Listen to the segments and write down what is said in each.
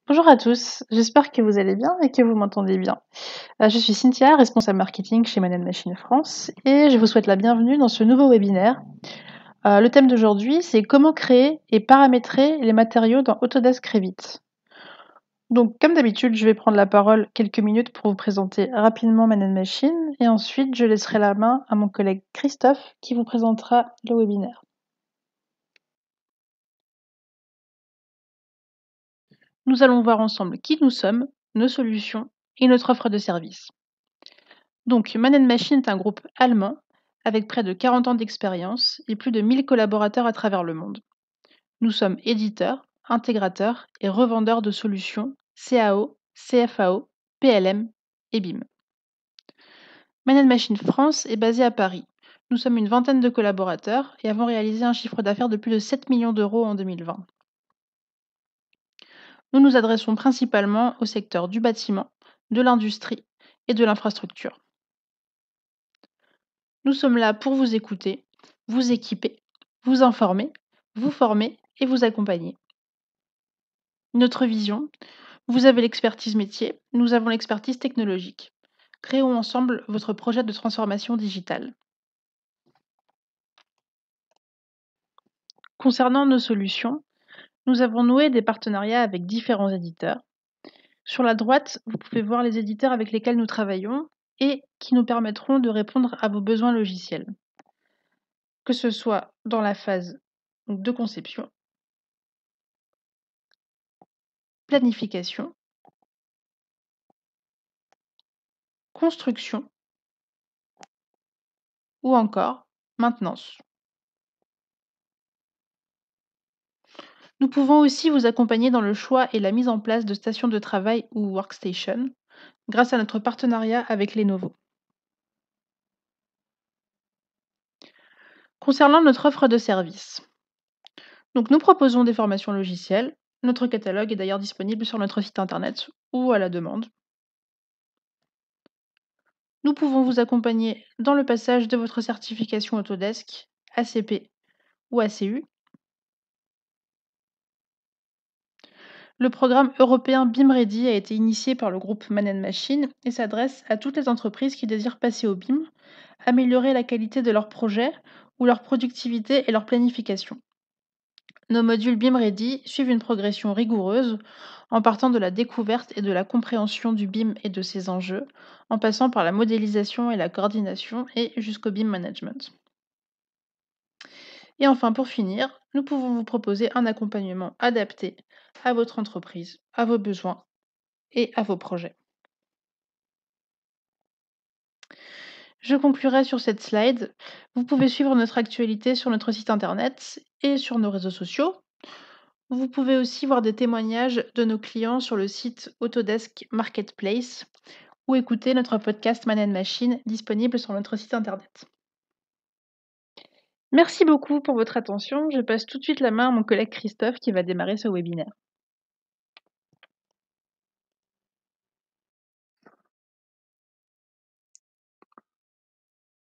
Bonjour à tous, j'espère que vous allez bien et que vous m'entendez bien. Je suis Cynthia, responsable marketing chez Man Machine France et je vous souhaite la bienvenue dans ce nouveau webinaire. Le thème d'aujourd'hui, c'est comment créer et paramétrer les matériaux dans Autodesk Revit. Donc, comme d'habitude, je vais prendre la parole quelques minutes pour vous présenter rapidement Man Machine et ensuite je laisserai la main à mon collègue Christophe qui vous présentera le webinaire. Nous allons voir ensemble qui nous sommes, nos solutions et notre offre de service. Donc, Man Machine est un groupe allemand avec près de 40 ans d'expérience et plus de 1000 collaborateurs à travers le monde. Nous sommes éditeurs, intégrateurs et revendeurs de solutions CAO, CFAO, PLM et BIM. Man Machine France est basée à Paris. Nous sommes une vingtaine de collaborateurs et avons réalisé un chiffre d'affaires de plus de 7 millions d'euros en 2020. Nous nous adressons principalement au secteur du bâtiment, de l'industrie et de l'infrastructure. Nous sommes là pour vous écouter, vous équiper, vous informer, vous former et vous accompagner. Notre vision, vous avez l'expertise métier, nous avons l'expertise technologique. Créons ensemble votre projet de transformation digitale. Concernant nos solutions, nous avons noué des partenariats avec différents éditeurs. Sur la droite, vous pouvez voir les éditeurs avec lesquels nous travaillons et qui nous permettront de répondre à vos besoins logiciels, que ce soit dans la phase de conception, planification, construction ou encore maintenance. Nous pouvons aussi vous accompagner dans le choix et la mise en place de stations de travail ou workstations grâce à notre partenariat avec Lenovo. Concernant notre offre de service, donc nous proposons des formations logicielles. Notre catalogue est d'ailleurs disponible sur notre site internet ou à la demande. Nous pouvons vous accompagner dans le passage de votre certification Autodesk, ACP ou ACU. Le programme européen BIM Ready a été initié par le groupe Man Machine et s'adresse à toutes les entreprises qui désirent passer au BIM, améliorer la qualité de leurs projets ou leur productivité et leur planification. Nos modules BIM Ready suivent une progression rigoureuse en partant de la découverte et de la compréhension du BIM et de ses enjeux, en passant par la modélisation et la coordination et jusqu'au BIM management. Et enfin, pour finir, nous pouvons vous proposer un accompagnement adapté à votre entreprise, à vos besoins et à vos projets. Je conclurai sur cette slide. Vous pouvez suivre notre actualité sur notre site internet et sur nos réseaux sociaux. Vous pouvez aussi voir des témoignages de nos clients sur le site Autodesk Marketplace ou écouter notre podcast Man Machine disponible sur notre site internet. Merci beaucoup pour votre attention. Je passe tout de suite la main à mon collègue Christophe qui va démarrer ce webinaire.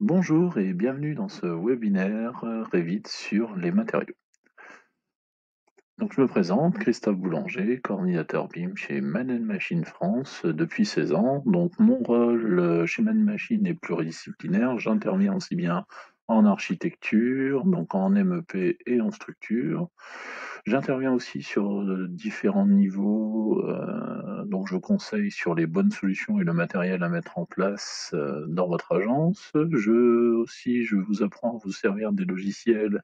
Bonjour et bienvenue dans ce webinaire Revit sur les matériaux. Donc je me présente, Christophe Boulanger, coordinateur BIM chez Man Machine France depuis 16 ans. Donc mon rôle chez Man Machine est pluridisciplinaire. J'interviens aussi bien en architecture, donc en MEP et en structure. J'interviens aussi sur différents niveaux, donc je conseille sur les bonnes solutions et le matériel à mettre en place dans votre agence. Je vous apprends à vous servir des logiciels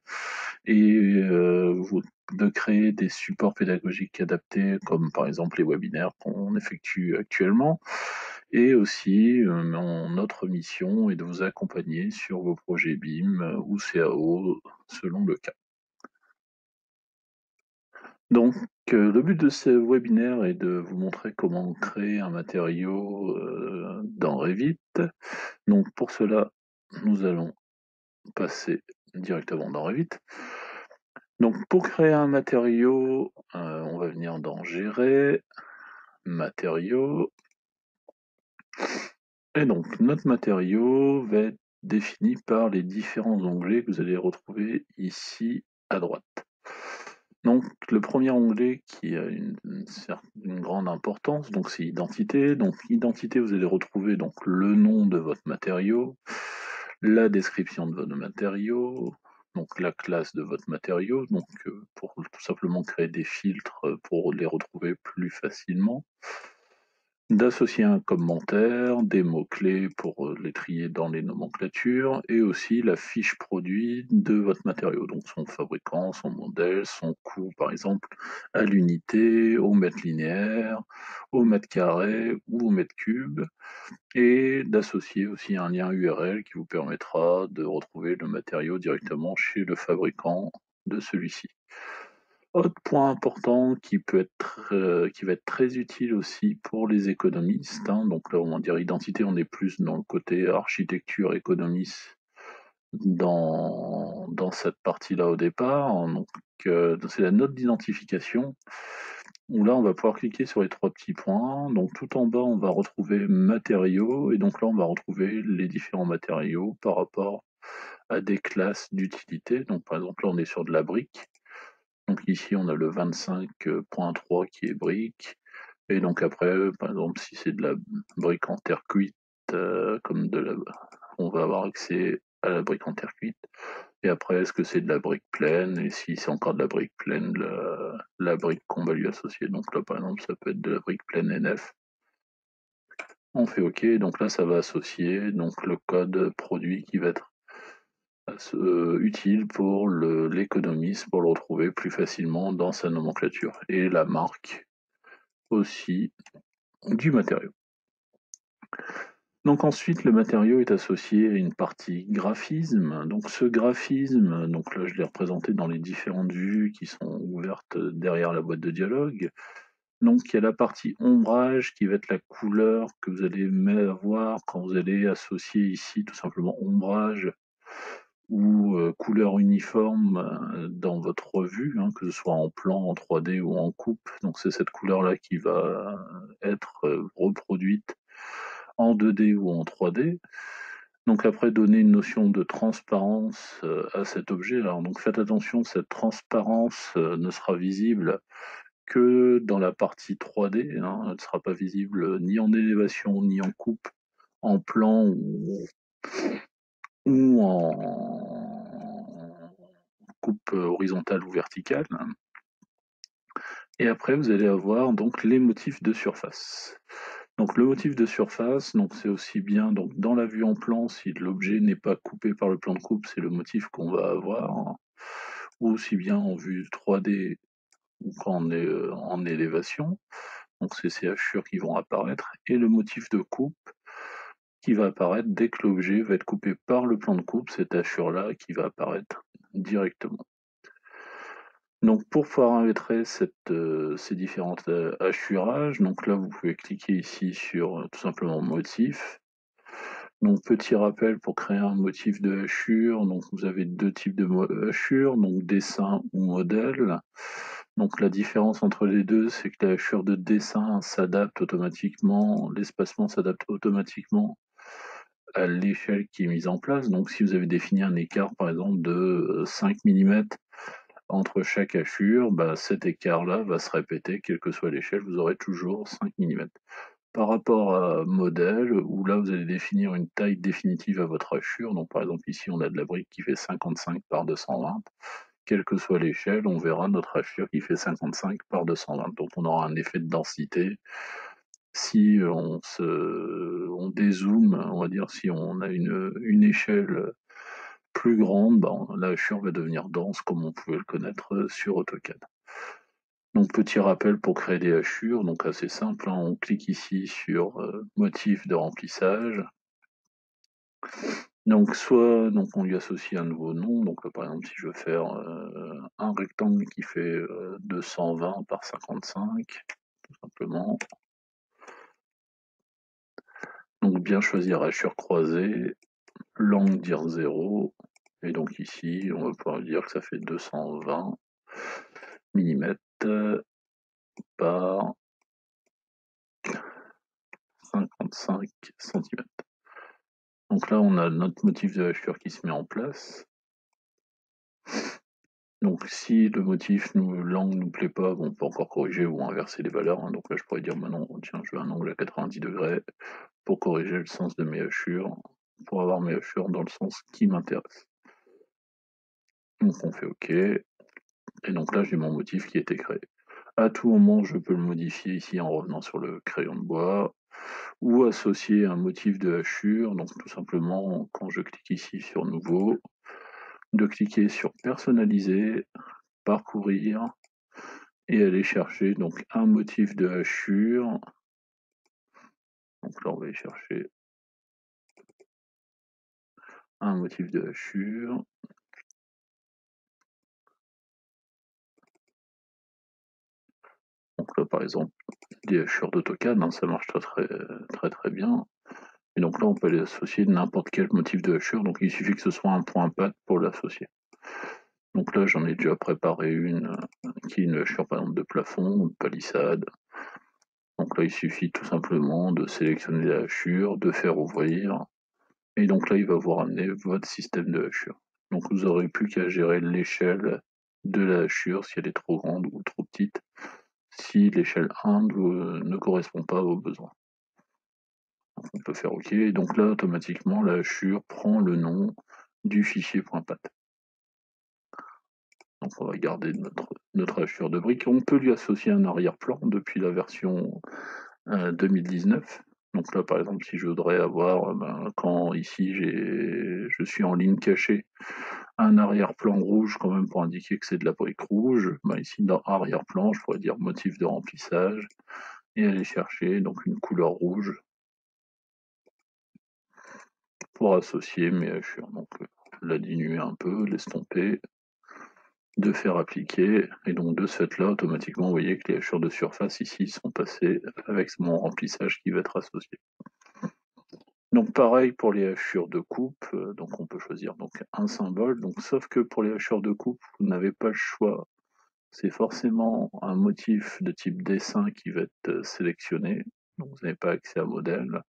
et de créer des supports pédagogiques adaptés, comme par exemple les webinaires qu'on effectue actuellement. Et aussi, notre mission est de vous accompagner sur vos projets BIM ou CAO, selon le cas. Donc, le but de ce webinaire est de vous montrer comment créer un matériau dans Revit. Donc, pour cela, nous allons passer directement dans Revit. Donc, pour créer un matériau, on va venir dans Gérer, Matériaux. Et donc, notre matériau va être défini par les différents onglets que vous allez retrouver ici à droite. Donc le premier onglet qui a une grande importance, donc c'est identité. Donc identité, vous allez retrouver donc le nom de votre matériau, la description de votre matériau, donc la classe de votre matériau, donc pour tout simplement créer des filtres pour les retrouver plus facilement. D'associer un commentaire, des mots-clés pour les trier dans les nomenclatures, et aussi la fiche produit de votre matériau, donc son fabricant, son modèle, son coût par exemple à l'unité, au mètre linéaire, au mètre carré ou au mètre cube, et d'associer aussi un lien URL qui vous permettra de retrouver le matériau directement chez le fabricant de celui-ci. Autre point important qui va être très utile aussi pour les économistes, hein, donc là on va dire identité, on est plus dans le côté architecture économiste dans cette partie-là au départ, hein, donc c'est la note d'identification, où là on va pouvoir cliquer sur les 3 petits points, donc tout en bas on va retrouver matériaux, et donc là on va retrouver les différents matériaux par rapport à des classes d'utilité, donc par exemple là on est sur de la brique. Donc ici, on a le 25.3 qui est brique. Et donc après, par exemple, si c'est de la brique en terre cuite, on va avoir accès à la brique en terre cuite. Et après, est-ce que c'est de la brique pleine? Et si c'est encore de la brique pleine, la brique qu'on va lui associer. Donc là, par exemple, ça peut être de la brique pleine NF. On fait OK. Donc là, ça va associer donc le code produit qui va être utile pour l'économiste pour le retrouver plus facilement dans sa nomenclature, et la marque aussi du matériau. Donc ensuite, le matériau est associé à une partie graphisme. Donc ce graphisme, donc là je l'ai représenté dans les différentes vues qui sont ouvertes derrière la boîte de dialogue. Donc il y a la partie ombrage qui va être la couleur que vous allez avoir quand vous allez associer ici tout simplement ombrage ou couleur uniforme dans votre vue, hein, que ce soit en plan, en 3D ou en coupe. Donc c'est cette couleur-là qui va être reproduite en 2D ou en 3D. Donc après, donner une notion de transparence à cet objet. Alors donc faites attention, cette transparence ne sera visible que dans la partie 3D, hein. Elle ne sera pas visible ni en élévation ni en coupe, en plan ou en coupe horizontale ou verticale. Et après, vous allez avoir donc les motifs de surface. Donc le motif de surface, donc c'est aussi bien donc dans la vue en plan, si l'objet n'est pas coupé par le plan de coupe, c'est le motif qu'on va avoir, ou aussi bien en vue 3D ou quand on est en élévation. Donc c'est ces hachures qui vont apparaître, et le motif de coupe qui va apparaître dès que l'objet va être coupé par le plan de coupe, cette hachure-là qui va apparaître directement. Donc pour paramétrer ces différents hachurages, donc là vous pouvez cliquer ici sur tout simplement motif. Donc petit rappel pour créer un motif de hachure, donc vous avez 2 types de hachures, donc dessin ou modèle. Donc la différence entre les deux, c'est que la hachure de dessin s'adapte automatiquement, l'espacement s'adapte automatiquement à l'échelle qui est mise en place. Donc si vous avez défini un écart par exemple de 5 mm entre chaque hachure, bah, cet écart-là va se répéter, quelle que soit l'échelle, vous aurez toujours 5 mm. Par rapport à modèle, où là vous allez définir une taille définitive à votre hachure, donc par exemple ici on a de la brique qui fait 55 par 220, quelle que soit l'échelle, on verra notre hachure qui fait 55 par 220, donc on aura un effet de densité. Si on dézoome, on va dire, si on a une échelle plus grande, ben, la hachure va devenir dense comme on pouvait le connaître sur AutoCAD. Donc petit rappel pour créer des hachures, donc assez simple, hein, on clique ici sur motif de remplissage. Donc soit on lui associe un nouveau nom, donc là, par exemple si je veux faire un rectangle qui fait 220 par 55, tout simplement. Donc bien choisir hachure croisée, l'angle dire 0, et donc ici on va pouvoir dire que ça fait 220 mm par 55 cm. Donc là on a notre motif de hachure qui se met en place. Donc si le motif l'angle nous plaît pas, on peut encore corriger ou inverser les valeurs, hein. Donc là je pourrais dire maintenant, tiens, je veux un angle à 90 degrés pour corriger le sens de mes hachures, pour avoir mes hachures dans le sens qui m'intéresse. Donc on fait OK, et donc là j'ai mon motif qui a été créé. À tout moment, je peux le modifier ici en revenant sur le crayon de bois, ou associer un motif de hachure, donc tout simplement quand je clique ici sur nouveau, de cliquer sur personnaliser, parcourir, et aller chercher donc un motif de hachure. Donc là on va aller chercher un motif de hachure. Donc là par exemple des hachures d'AutoCAD, hein, ça marche très bien. Et donc là on peut aller associer n'importe quel motif de hachure, donc il suffit que ce soit un point pat pour l'associer. Donc là j'en ai déjà préparé une qui est une hachure par exemple de plafond, de palissade. Donc là il suffit tout simplement de sélectionner la hachure, de faire ouvrir, et donc là il va vous ramener votre système de hachure. Donc vous n'aurez plus qu'à gérer l'échelle de la hachure, si elle est trop grande ou trop petite, si l'échelle 1 ne correspond pas à vos besoins. Donc on peut faire OK, et donc là automatiquement la hachure prend le nom du fichier .pat. Donc on va garder notre hachure de brique. On peut lui associer un arrière-plan depuis la version 2019. Donc là par exemple si je voudrais avoir, quand ici je suis en ligne cachée, un arrière-plan rouge quand même pour indiquer que c'est de la brique rouge, ici dans arrière-plan je pourrais dire motif de remplissage et aller chercher donc une couleur rouge pour associer mes hachures. Donc la diminuer un peu, l'estomper, de faire appliquer, et donc de ce fait là automatiquement vous voyez que les hachures de surface ici sont passées avec mon remplissage qui va être associé. Donc pareil pour les hachures de coupe, donc on peut choisir donc un symbole, donc sauf que pour les hachures de coupe, vous n'avez pas le choix. C'est forcément un motif de type dessin qui va être sélectionné, donc vous n'avez pas accès à modèle.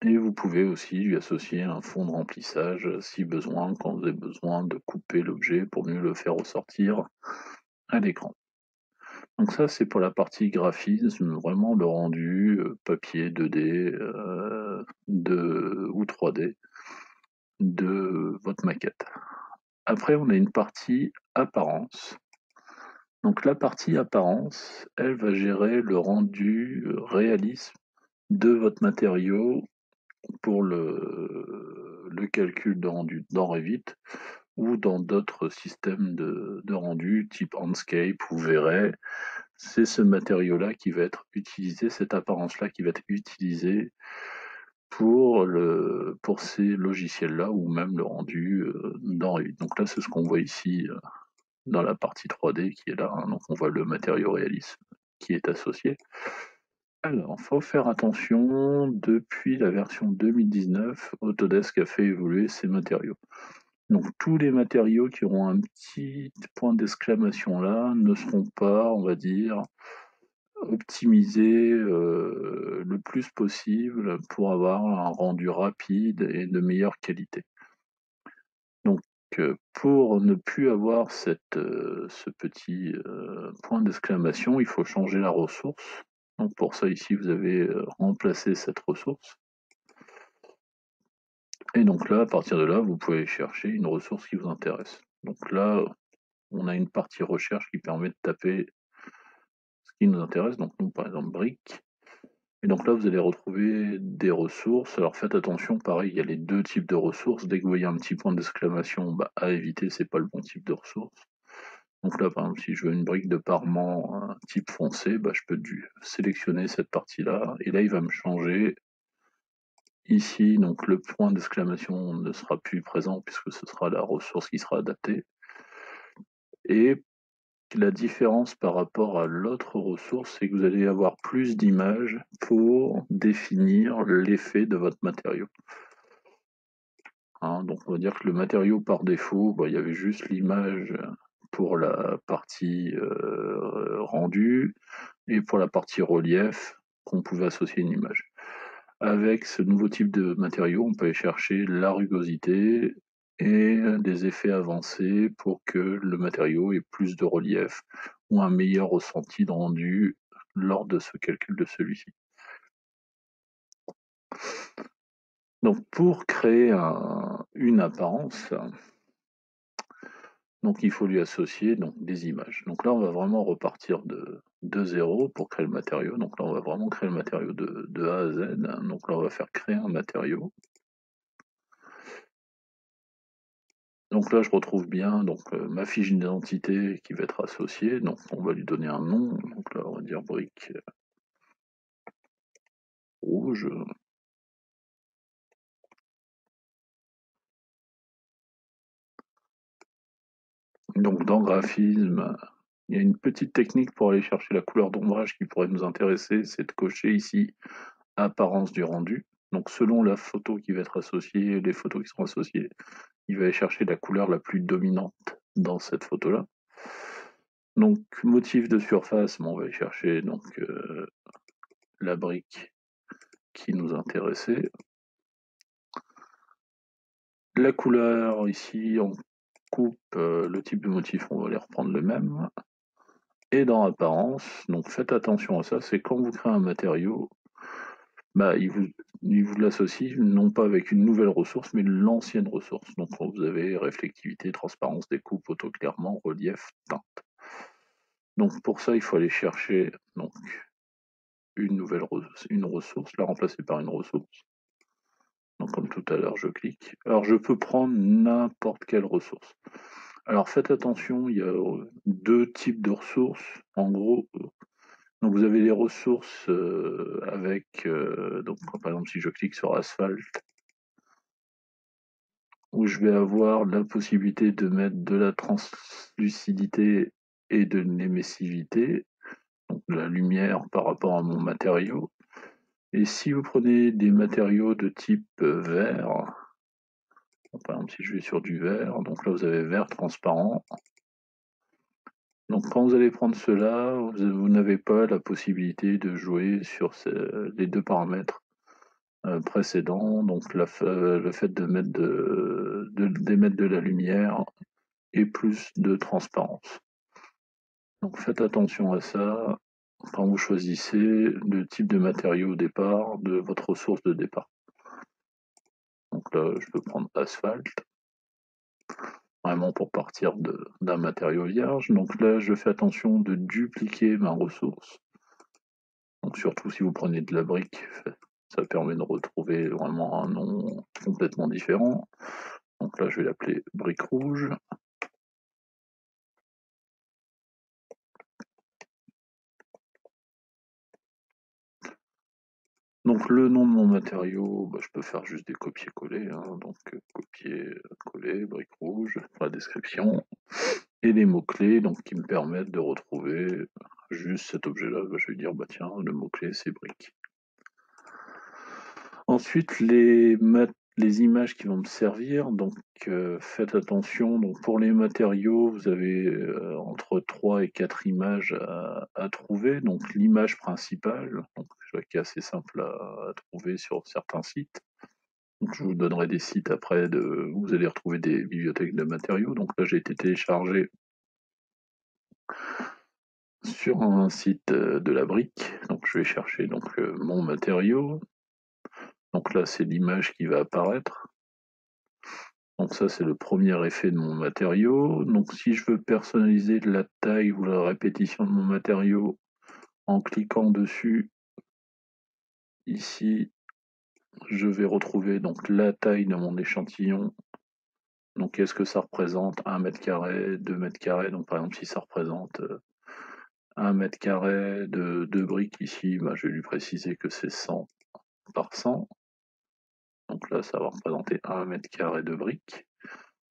Et vous pouvez aussi lui associer un fond de remplissage si besoin, quand vous avez besoin de couper l'objet pour mieux le faire ressortir à l'écran. Donc ça c'est pour la partie graphisme, vraiment le rendu papier 2D ou 3D de votre maquette. Après on a une partie apparence. Donc la partie apparence, elle va gérer le rendu réalisme de votre matériau pour le calcul de rendu dans Revit ou dans d'autres systèmes de rendu type Enscape ou V-Ray. C'est ce matériau-là qui va être utilisé, cette apparence-là qui va être utilisée pour ces logiciels-là ou même le rendu dans Revit. Donc là, c'est ce qu'on voit ici dans la partie 3D qui est là, hein. Donc on voit le matériau réalisme qui est associé. Alors, il faut faire attention, depuis la version 2019, Autodesk a fait évoluer ses matériaux. Donc tous les matériaux qui auront un petit point d'exclamation là ne seront pas, on va dire, optimisés le plus possible pour avoir un rendu rapide et de meilleure qualité. Donc pour ne plus avoir ce petit point d'exclamation, il faut changer la ressource. Donc pour ça ici vous avez remplacé cette ressource. Et donc là, à partir de là, vous pouvez chercher une ressource qui vous intéresse. Donc là, on a une partie recherche qui permet de taper ce qui nous intéresse. Donc nous, par exemple, briques. Et donc là, vous allez retrouver des ressources. Alors faites attention, pareil, il y a les deux types de ressources. Dès que vous voyez un petit point d'exclamation, à éviter, c'est pas le bon type de ressource. Donc là, par exemple, si je veux une brique de parement type foncé, je peux sélectionner cette partie-là. Et là, il va me changer. Ici, donc le point d'exclamation ne sera plus présent puisque ce sera la ressource qui sera adaptée. Et la différence par rapport à l'autre ressource, c'est que vous allez avoir plus d'images pour définir l'effet de votre matériau. Hein, donc on va dire que le matériau par défaut, il y avait juste l'image pour la partie rendue et pour la partie relief qu'on pouvait associer une image. Avec ce nouveau type de matériau, on peut aller chercher la rugosité et des effets avancés pour que le matériau ait plus de relief ou un meilleur ressenti de rendu lors de ce calcul de celui-ci. Donc pour créer une apparence, donc il faut lui associer donc, des images. Donc là, on va vraiment repartir de zéro pour créer le matériau. Donc là, on va vraiment créer le matériau de A à Z. Donc là, on va faire créer un matériau. Donc là, je retrouve bien donc, ma fiche d'identité qui va être associée. Donc on va lui donner un nom. Donc là, on va dire brique rouge. Donc dans graphisme, il y a une petite technique pour aller chercher la couleur d'ombrage qui pourrait nous intéresser, c'est de cocher ici apparence du rendu. Donc selon la photo qui va être associée, les photos qui seront associées, il va aller chercher la couleur la plus dominante dans cette photo-là. Donc motif de surface, on va aller chercher donc, la brique qui nous intéressait. La couleur ici, on coupe le type de motif, on va les reprendre le même. Et dans apparence, donc faites attention à ça, c'est quand vous créez un matériau, bah, il vous l'associe non pas avec une nouvelle ressource, mais l'ancienne ressource. Donc vous avez réflectivité, transparence, découpe, auto-éclairement, relief, teinte. Donc pour ça, il faut aller chercher donc, une ressource, la remplacer par une ressource. Donc comme tout à l'heure, je clique. Alors je peux prendre n'importe quelle ressource. Alors faites attention, il y a deux types de ressources. En gros, donc vous avez les ressources avec, donc par exemple si je clique sur asphalte, où je vais avoir la possibilité de mettre de la translucidité et de l'émissivité, donc de la lumière par rapport à mon matériau. Et si vous prenez des matériaux de type vert, par exemple si je vais sur du vert, donc là vous avez vert transparent. Donc quand vous allez prendre cela, vous n'avez pas la possibilité de jouer sur les deux paramètres précédents, donc le fait d'émettre de la lumière et plus de transparence. Donc faites attention à ça quand vous choisissez le type de matériau au départ de votre ressource de départ. Donc là, je peux prendre asphalte, vraiment pour partir d'un matériau vierge. Donc là, je fais attention de dupliquer ma ressource. Donc surtout si vous prenez de la brique, ça permet de retrouver vraiment un nom complètement différent. Donc là, je vais l'appeler brique rouge. Donc le nom de mon matériau, bah, je peux faire juste des copier-coller, hein. Donc copier-coller, brique rouge, pour la description, et les mots-clés donc, qui me permettent de retrouver juste cet objet-là. Bah, je vais dire, bah tiens, le mot-clé c'est brique. Ensuite, les images qui vont me servir, donc faites attention, donc pour les matériaux, vous avez entre 3 et 4 images à trouver. Donc l'image principale, donc, qui est assez simple à trouver sur certains sites. Donc, je vous donnerai des sites après où vous allez retrouver des bibliothèques de matériaux. Donc là, j'ai été téléchargé sur un site de la brique. Donc je vais chercher donc, mon matériau. Donc là, c'est l'image qui va apparaître. Donc ça, c'est le premier effet de mon matériau. Donc si je veux personnaliser la taille ou la répétition de mon matériau, en cliquant dessus, ici, je vais retrouver donc la taille de mon échantillon. Donc est-ce que ça représente 1 mètre carré, 2 mètres carrés? Donc par exemple, si ça représente 1 mètre carré de briques ici, bah, je vais lui préciser que c'est 100 par 100. Donc là, ça va représenter 1 mètre carré de briques.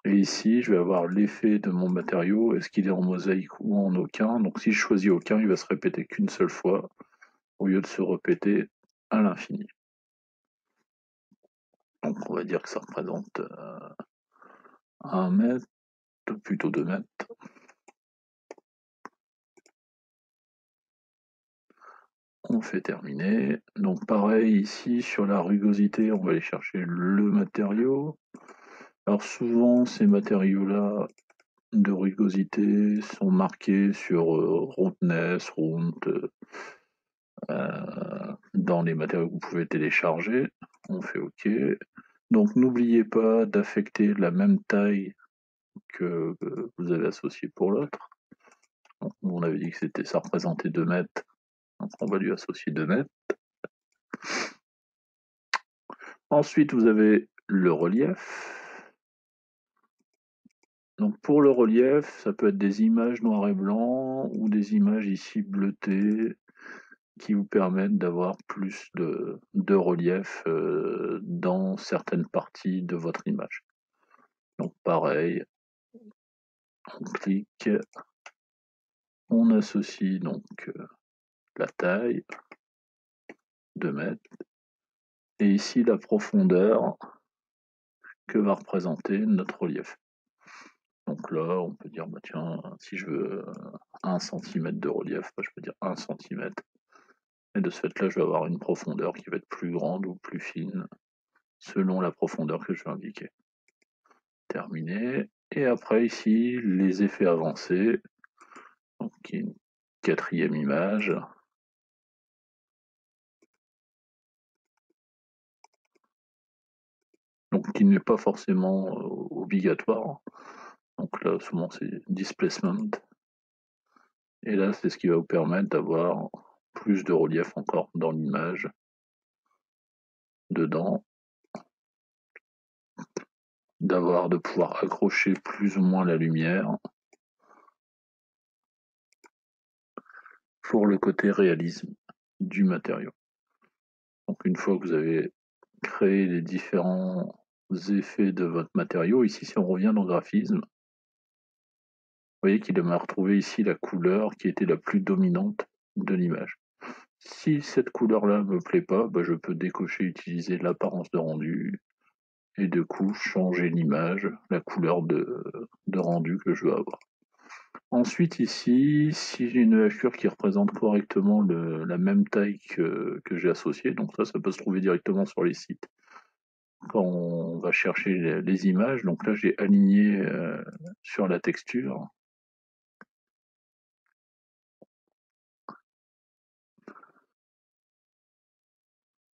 Et ici, je vais avoir l'effet de mon matériau, est-ce qu'il est en mosaïque ou en aucun. Donc si je choisis aucun, il va se répéter qu'une seule fois, au lieu de se répéter à l'infini. Donc on va dire que ça représente 1 mètre, plutôt 2 mètres. On fait terminer. Donc pareil ici, sur la rugosité, on va aller chercher le matériau. Alors souvent, ces matériaux-là de rugosité sont marqués sur Roundness, dans les matériaux que vous pouvez télécharger. On fait OK. Donc n'oubliez pas d'affecter la même taille que vous avez associé pour l'autre. Donc, on avait dit que ça représentait 2 mètres, donc on va lui associer 2 mètres. Ensuite, vous avez le relief. Donc pour le relief, ça peut être des images noir et blanc ou des images ici bleutées qui vous permettent d'avoir plus de relief dans certaines parties de votre image. Donc pareil, on clique, on associe donc la taille, 2 mètres, et ici la profondeur que va représenter notre relief. Donc là, on peut dire, bah tiens, si je veux 1 cm de relief, bah, je peux dire 1 cm. Et de ce fait-là, je vais avoir une profondeur qui va être plus grande ou plus fine, selon la profondeur que je vais indiquer. Terminé. Et après, ici, les effets avancés. Donc, une 4e image. Donc, qui n'est pas forcément obligatoire. Donc là, souvent, c'est displacement. Et là, c'est ce qui va vous permettre d'avoir plus de relief encore dans l'image, dedans, de pouvoir accrocher plus ou moins la lumière pour le côté réalisme du matériau. Donc une fois que vous avez créé les différents effets de votre matériau, ici si on revient dans graphisme, vous voyez qu'il m'a retrouvé ici la couleur qui était la plus dominante de l'image. Si cette couleur-là me plaît pas, bah, je peux décocher, utiliser l'apparence de rendu, et du coup changer l'image, la couleur de rendu que je veux avoir. Ensuite ici, si j'ai une hachure qui représente correctement la même taille que j'ai associée, donc ça peut se trouver directement sur les sites quand on va chercher les images. Donc là j'ai aligné sur la texture.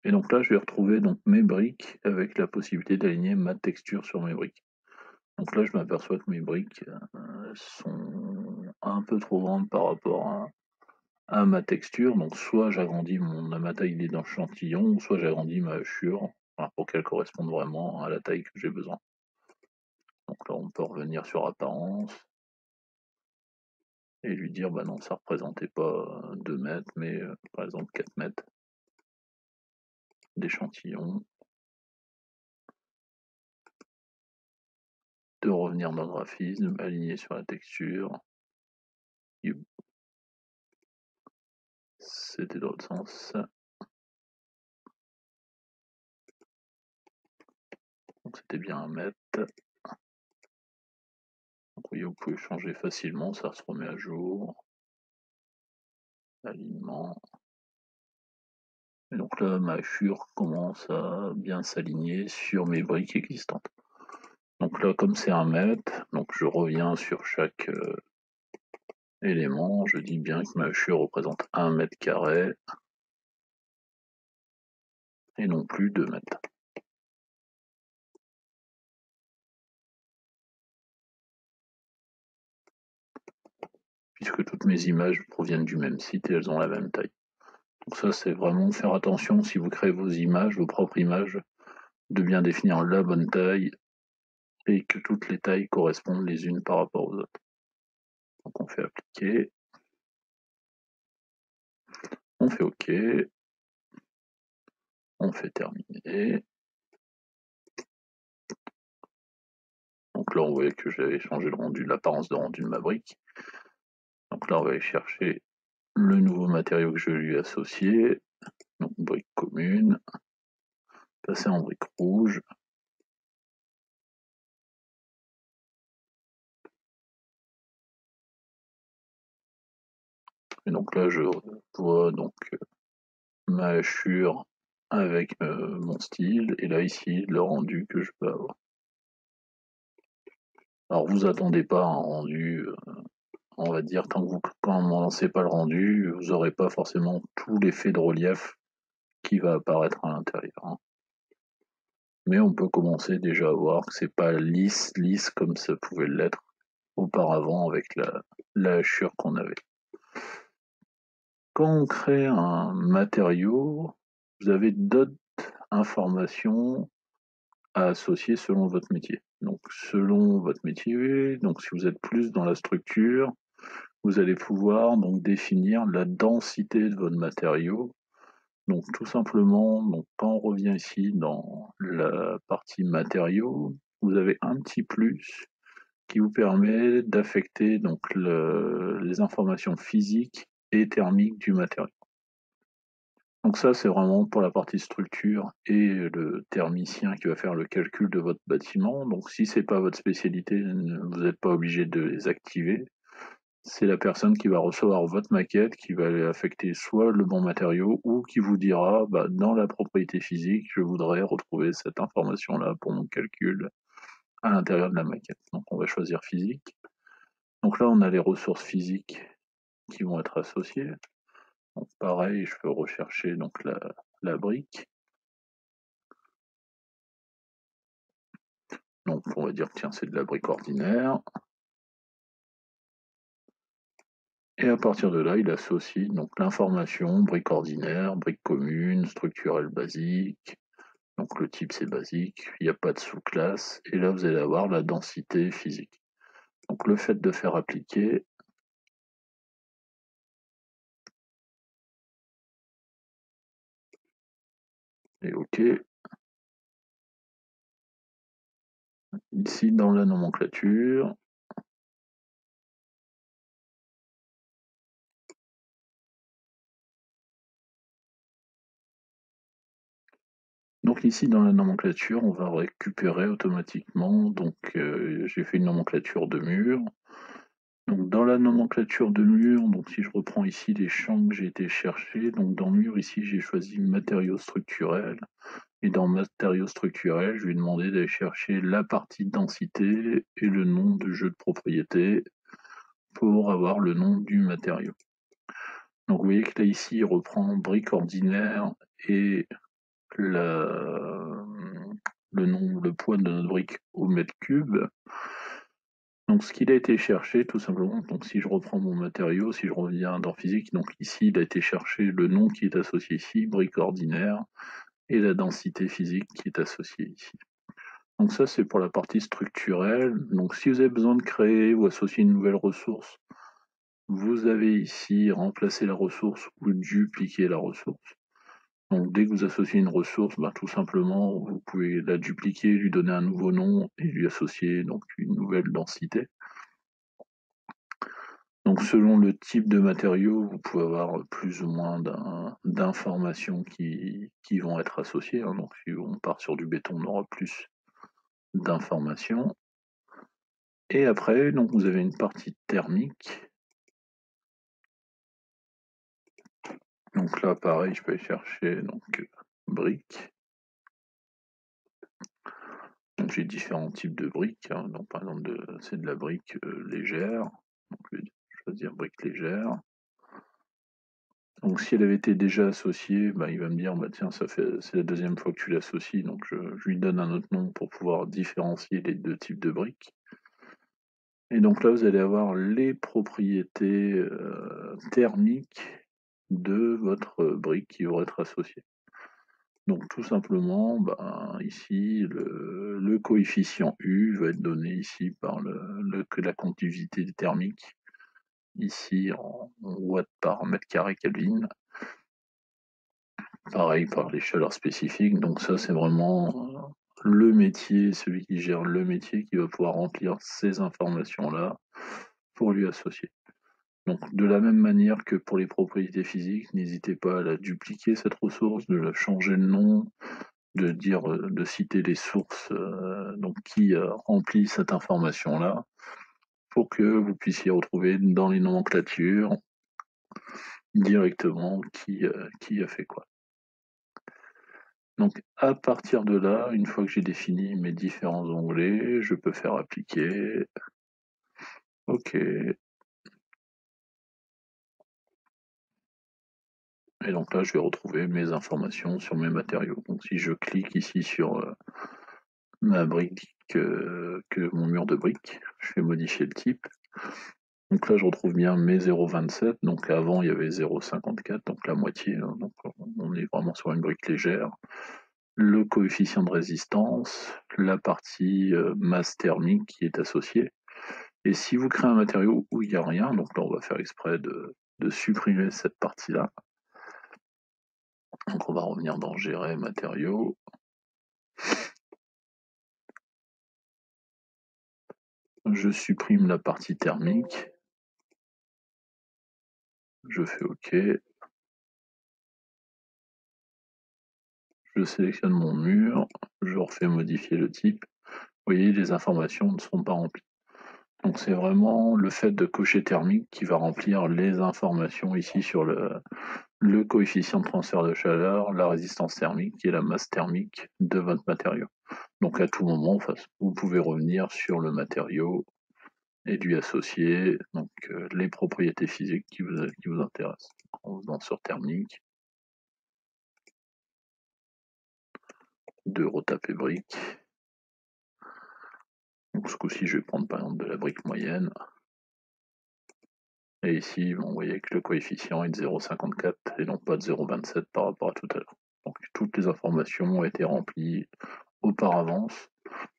Et donc là je vais retrouver donc mes briques avec la possibilité d'aligner ma texture sur mes briques. Donc là je m'aperçois que mes briques sont un peu trop grandes par rapport à ma texture, donc soit j'agrandis ma taille d'échantillon, soit j'agrandis ma hachure pour qu'elle corresponde vraiment à la taille que j'ai besoin. Donc là on peut revenir sur apparence et lui dire bah non, ça représentait pas 2 mètres, mais par exemple 4 mètres d'échantillon, de revenir dans le graphisme, aligner sur la texture. C'était dans l'autre sens. Donc c'était bien 1 mètre. Donc oui, vous pouvez changer facilement, ça se remet à jour. Alignement. Et donc là, ma hachure commence à bien s'aligner sur mes briques existantes. Donc là, comme c'est 1 mètre, donc je reviens sur chaque élément, je dis bien que ma hachure représente 1 mètre carré et non plus 2 mètres. Puisque toutes mes images proviennent du même site et elles ont la même taille. Donc ça, c'est vraiment faire attention si vous créez vos images, vos propres images, de bien définir la bonne taille et que toutes les tailles correspondent les unes par rapport aux autres. Donc on fait appliquer, on fait OK, on fait terminer. Donc là, on voyait que j'avais changé le rendu, l'apparence de rendu de ma brique. Donc là, on va aller chercher le nouveau matériau que je lui ai associé. Donc brique commune, passer en brique rouge. Et donc là, je vois donc ma hachure avec mon style, et là ici le rendu que je peux avoir. Alors vous attendez pas un rendu, on va dire, tant que vous commencez pas le rendu, vous n'aurez pas forcément tout l'effet de relief qui va apparaître à l'intérieur, hein. Mais on peut commencer déjà à voir que c'est pas lisse, lisse comme ça pouvait l'être auparavant avec la hachure qu'on avait. Quand on crée un matériau, vous avez d'autres informations à associer selon votre métier. Donc selon votre métier, donc si vous êtes plus dans la structure, vous allez pouvoir donc définir la densité de votre matériau. Donc tout simplement, donc quand on revient ici dans la partie matériaux, vous avez un petit plus qui vous permet d'affecter donc les informations physiques et thermiques du matériau. Donc ça, c'est vraiment pour la partie structure et le thermicien qui va faire le calcul de votre bâtiment. Donc si c'est pas votre spécialité, vous n'êtes pas obligé de les activer. C'est la personne qui va recevoir votre maquette qui va affecter soit le bon matériau ou qui vous dira bah, dans la propriété physique, je voudrais retrouver cette information-là pour mon calcul à l'intérieur de la maquette. Donc on va choisir physique. Donc là, on a les ressources physiques qui vont être associées. Donc pareil, je peux rechercher donc la brique. Donc on va dire que tiens, c'est de la brique ordinaire. Et à partir de là, il associe donc l'information brique ordinaire, brique commune, structurelle basique. Donc le type c'est basique, il n'y a pas de sous-classe. Et là, vous allez avoir la densité physique. Donc le fait de faire appliquer, et OK. Ici, dans la nomenclature, donc ici dans la nomenclature, on va récupérer automatiquement, donc j'ai fait une nomenclature de mur. Donc dans la nomenclature de mur, donc si je reprends ici les champs que j'ai été chercher, donc dans mur ici j'ai choisi matériaux structurels. Et dans matériaux structurels, je lui ai demandé d'aller chercher la partie densité et le nom de jeu de propriété pour avoir le nom du matériau. Donc vous voyez que là ici il reprend brique ordinaire et le nom, le poids de notre brique au mètre cube. Donc ce qu'il a été cherché tout simplement, donc si je reprends mon matériau, si je reviens dans physique, donc ici il a été cherché le nom qui est associé ici, brique ordinaire, et la densité physique qui est associée ici. Donc ça c'est pour la partie structurelle. Donc si vous avez besoin de créer ou associer une nouvelle ressource, vous avez ici remplacer la ressource ou dupliquer la ressource. Donc dès que vous associez une ressource, bah, tout simplement, vous pouvez la dupliquer, lui donner un nouveau nom et lui associer donc une nouvelle densité. Donc selon le type de matériau, vous pouvez avoir plus ou moins d'informations qui vont être associées, hein. Donc si on part sur du béton, on aura plus d'informations. Et après, donc vous avez une partie thermique. Donc là, pareil, je peux aller chercher donc briques. Donc j'ai différents types de briques, hein. Donc par exemple, c'est de la brique légère. Donc je vais choisir brique légère. Donc si elle avait été déjà associée, bah, il va me dire bah tiens, c'est la deuxième fois que tu l'associes, donc je lui donne un autre nom pour pouvoir différencier les deux types de briques. Et donc là, vous allez avoir les propriétés thermiques de votre brique qui vont être associées. Donc tout simplement, ben, ici, le coefficient U va être donné ici par la conductivité thermique, ici en watts par mètre carré Kelvin. Pareil par les chaleurs spécifiques. Donc ça, c'est vraiment le métier, celui qui gère le métier qui va pouvoir remplir ces informations-là pour lui associer. Donc de la même manière que pour les propriétés physiques, n'hésitez pas à la dupliquer cette ressource, de la changer de nom, de citer les sources donc qui remplit cette information-là pour que vous puissiez retrouver dans les nomenclatures directement qui a fait quoi. Donc à partir de là, une fois que j'ai défini mes différents onglets, je peux faire appliquer. OK. Et donc là, je vais retrouver mes informations sur mes matériaux. Donc si je clique ici sur ma brique, que mon mur de briques, je vais modifier le type. Donc là, je retrouve bien mes 0,27. Donc avant, il y avait 0,54, donc la moitié. Hein. Donc on est vraiment sur une brique légère. Le coefficient de résistance, la partie masse thermique qui est associée. Et si vous créez un matériau où il n'y a rien, donc là on va faire exprès de supprimer cette partie-là. Donc on va revenir dans Gérer matériaux. Je supprime la partie thermique. Je fais OK. Je sélectionne mon mur. Je refais modifier le type. Vous voyez, les informations ne sont pas remplies. Donc c'est vraiment le fait de cocher thermique qui va remplir les informations ici sur le coefficient de transfert de chaleur, la résistance thermique et la masse thermique de votre matériau. Donc à tout moment, vous pouvez revenir sur le matériau et lui associer donc, les propriétés physiques qui vous intéressent. En venant sur thermique, de retaper brique. Donc ce coup-ci, je vais prendre par exemple de la brique moyenne. Et ici, vous voyez que le coefficient est de 0,54 et non pas de 0,27 par rapport à tout à l'heure. Donc toutes les informations ont été remplies auparavant.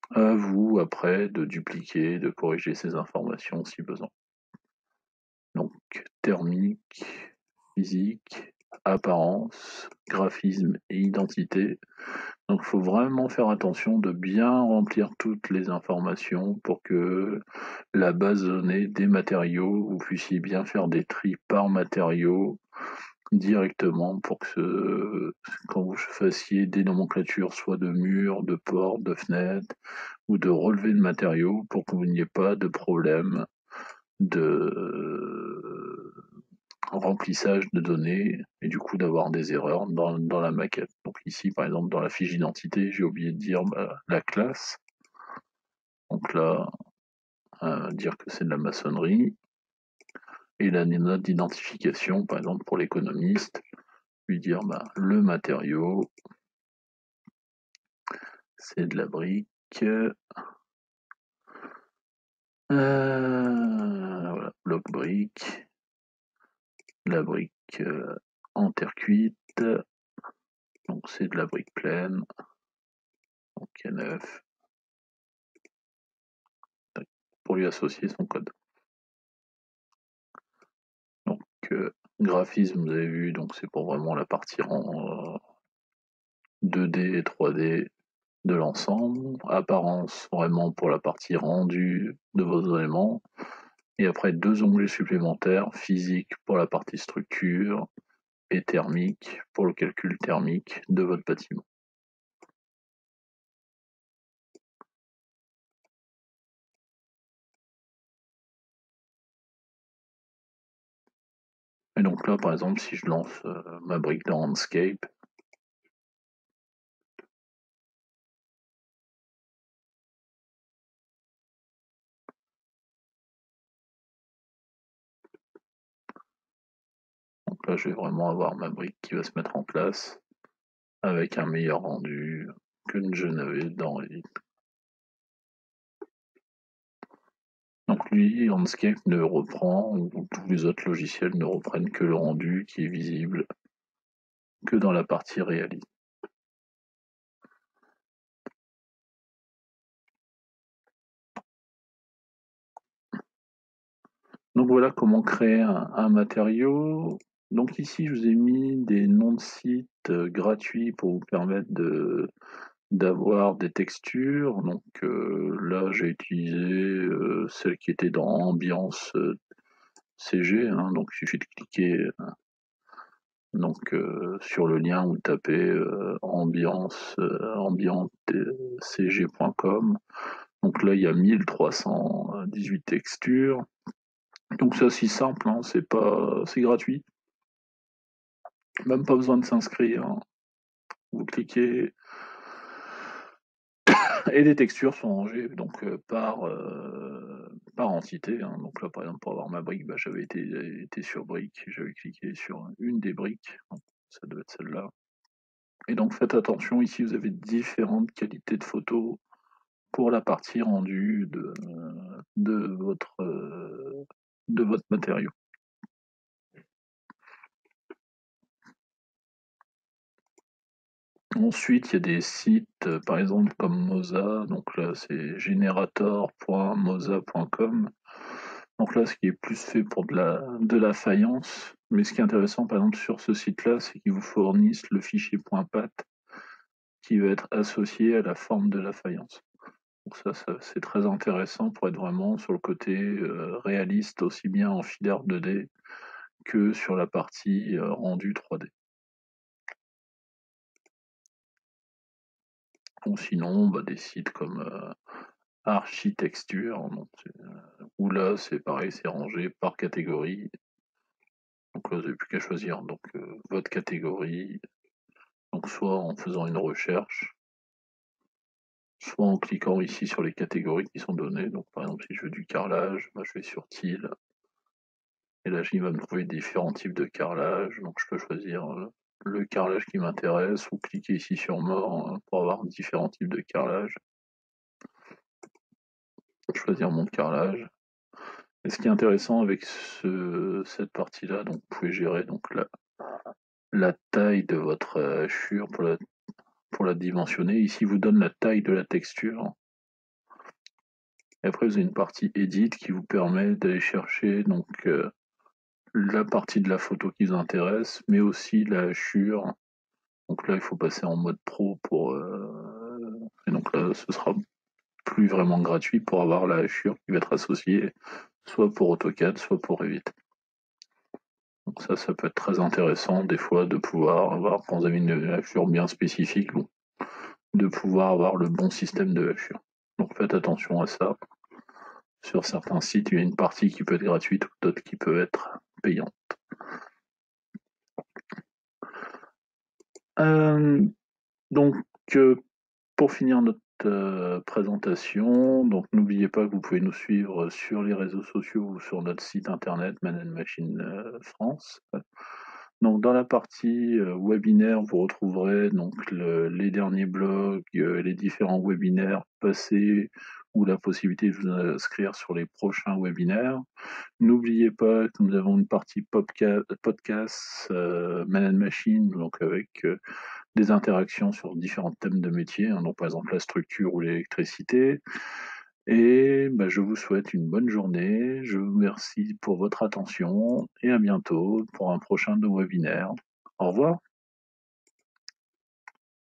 À vous, après, de dupliquer, de corriger ces informations si besoin. Donc thermique, physique, apparence, graphisme et identité. Donc il faut vraiment faire attention de bien remplir toutes les informations pour que la base de données des matériaux, vous puissiez bien faire des tris par matériau directement pour que quand vous fassiez des nomenclatures soit de murs, de portes, de fenêtres ou de relevés de matériaux pour que vous n'ayez pas de problème de remplissage de données et du coup d'avoir des erreurs dans la maquette. Donc ici, par exemple, dans la fiche d'identité, j'ai oublié de dire la classe. Donc là, dire que c'est de la maçonnerie. Et la note d'identification, par exemple, pour l'économiste, lui dire le matériau, c'est de la brique. Voilà, bloc brique. La brique en terre cuite. Donc c'est de la brique pleine. Donc K9. Pour lui associer son code. Donc graphisme, vous avez vu, donc c'est pour vraiment la partie en 2D et 3D de l'ensemble. Apparence, vraiment pour la partie rendue de vos éléments. Et après, deux onglets supplémentaires, physique pour la partie structure et thermique pour le calcul thermique de votre bâtiment. Et donc là, par exemple, si je lance ma brique dans Landscape, donc là, je vais vraiment avoir ma brique qui va se mettre en place avec un meilleur rendu que je n'avais dans Revit. Donc lui, Landscape ne reprend, ou tous les autres logiciels ne reprennent que le rendu qui est visible que dans la partie réaliste. Donc voilà comment créer un matériau. Donc ici, je vous ai mis des noms de sites gratuits pour vous permettre d'avoir des textures. Donc là, j'ai utilisé celle qui était dans Ambiance CG. Hein, donc il suffit de cliquer sur le lien où vous tapez ambiantecg.com. Donc là, il y a 1318 textures. Donc c'est aussi simple, hein, c'est gratuit. Même pas besoin de s'inscrire. vous cliquez et les textures sont rangées donc par entité, hein. Donc là, par exemple, pour avoir ma brique, bah, j'avais été sur brique, j'avais cliqué sur une des briques, donc ça doit être celle-là. Et donc faites attention, ici vous avez différentes qualités de photos pour la partie rendue de votre, euh, de votre matériau. Ensuite, il y a des sites, par exemple comme Moza, donc là c'est generator.moza.com. Donc là, ce qui est plus fait pour de la faïence, mais ce qui est intéressant, par exemple, sur ce site-là, c'est qu'ils vous fournissent le fichier .pat qui va être associé à la forme de la faïence. Donc ça c'est très intéressant pour être vraiment sur le côté réaliste, aussi bien en filaire 2D que sur la partie rendu 3D. Ou sinon, bah, des sites comme Architecture, donc où là c'est pareil, c'est rangé par catégorie. Donc là, vous n'avez plus qu'à choisir donc votre catégorie, donc soit en faisant une recherche, soit en cliquant ici sur les catégories qui sont données. Donc par exemple, si je veux du carrelage, bah, je vais sur Tile, et là il va me trouver différents types de carrelage, donc je peux choisir le carrelage qui m'intéresse ou cliquer ici sur More pour avoir différents types de carrelage. Choisir mon carrelage. Et ce qui est intéressant avec cette partie-là, donc vous pouvez gérer donc la taille de votre hachure pour la dimensionner. Ici, vous donne la taille de la texture. Et après, vous avez une partie Edit qui vous permet d'aller chercher donc la partie de la photo qui vous intéresse, mais aussi la hachure. Donc là, il faut passer en mode pro pour. Et donc là, ce sera plus vraiment gratuit pour avoir la hachure qui va être associée soit pour AutoCAD, soit pour Revit. Donc ça peut être très intéressant des fois de pouvoir avoir, quand vous avez une hachure bien spécifique, de pouvoir avoir le bon système de hachure. Donc faites attention à ça. Sur certains sites, il y a une partie qui peut être gratuite ou d'autres qui peut être payante. Donc pour finir notre présentation, donc n'oubliez pas que vous pouvez nous suivre sur les réseaux sociaux ou sur notre site internet Man Machine France. Donc dans la partie webinaire, vous retrouverez donc les derniers blogs, les différents webinaires passés ou la possibilité de vous inscrire sur les prochains webinaires. N'oubliez pas que nous avons une partie podcast Man Machine, donc avec des interactions sur différents thèmes de métier, hein, donc par exemple la structure ou l'électricité. Et bah, je vous souhaite une bonne journée, je vous remercie pour votre attention et à bientôt pour un prochain de webinaire. Au revoir.